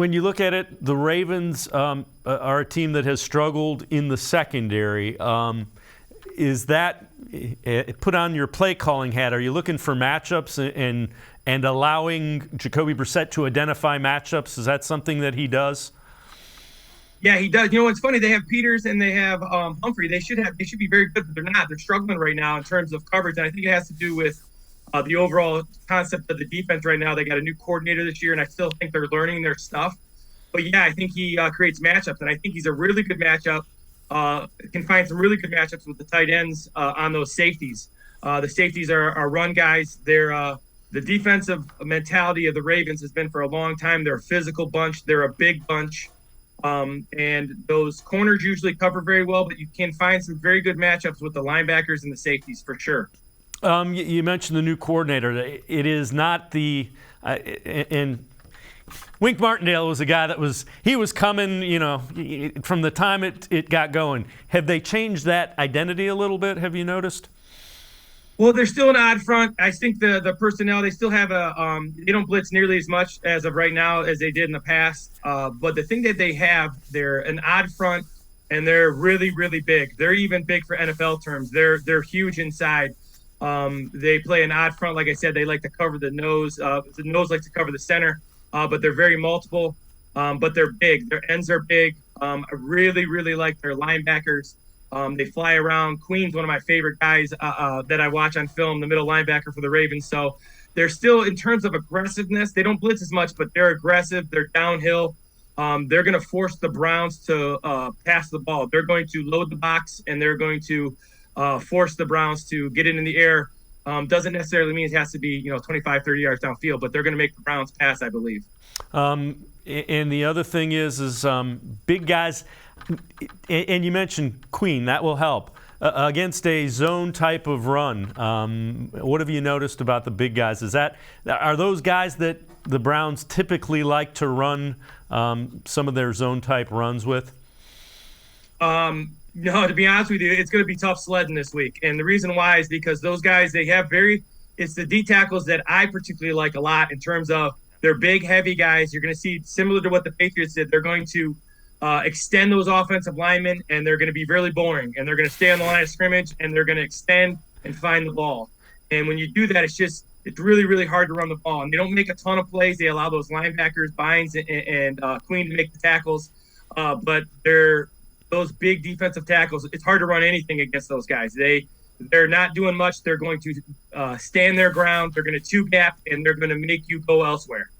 When you look at it, the Ravens are a team that has struggled in the secondary. Is that put on your play calling hat? Are you looking for matchups and allowing Jacoby Brissett to identify matchups? Is that something that he does? Yeah, he does. You know, it's funny. They have Peters and they have Humphrey. They should be very good, but they're not. They're struggling right now in terms of coverage, and I think it has to do with the overall concept of the defense right now. They got a new coordinator this year, and I still think they're learning their stuff. But yeah, I think he creates matchups, and I think he's a really good matchup. Can find some really good matchups with the tight ends on those safeties. The safeties are run guys. They're the defensive mentality of the Ravens has been for a long time. They're a physical bunch. They're a big bunch. And those corners usually cover very well, but you can find some very good matchups with the linebackers and the safeties for sure. You mentioned the new coordinator. It is not the and Wink Martindale was a guy that was coming, from the time it got going. Have they changed that identity a little bit? Have you noticed? Well, they're still an odd front. I think the personnel, they still have they don't blitz nearly as much as of right now as they did in the past. But the thing that they have, they're an odd front, and they're really, really big. They're even big for NFL terms. They're huge inside. They play an odd front. Like I said, they like to cover the nose. The nose likes to cover the center, but they're very multiple. But they're big. Their ends are big. I really, really like their linebackers. They fly around. Queen's one of my favorite guys that I watch on film, the middle linebacker for the Ravens. So they're still, in terms of aggressiveness, they don't blitz as much, but they're aggressive. They're downhill. They're going to force the Browns to pass the ball. They're going to load the box, and they're going to force the Browns to get it in the air. Doesn't necessarily mean it has to be 25, 30 yards downfield, but they're going to make the Browns pass, I believe. And the other thing is big guys, and you mentioned Queen, that will help. Against a zone type of run, what have you noticed about the big guys? Are those guys that the Browns typically like to run some of their zone type runs with? No, to be honest with you, it's going to be tough sledding this week. And the reason why is because those guys, it's the D tackles that I particularly like a lot in terms of they're big, heavy guys. You're going to see, similar to what the Patriots did, they're going to extend those offensive linemen, and they're going to be really boring. And they're going to stay on the line of scrimmage, and they're going to extend and find the ball. And when you do that, it's really, really hard to run the ball. And they don't make a ton of plays. They allow those linebackers, Bynes and Queen, to make the tackles. But those big defensive tackles, it's hard to run anything against those guys. They're not doing much. They're going to stand their ground. They're going to two-gap, and they're going to make you go elsewhere.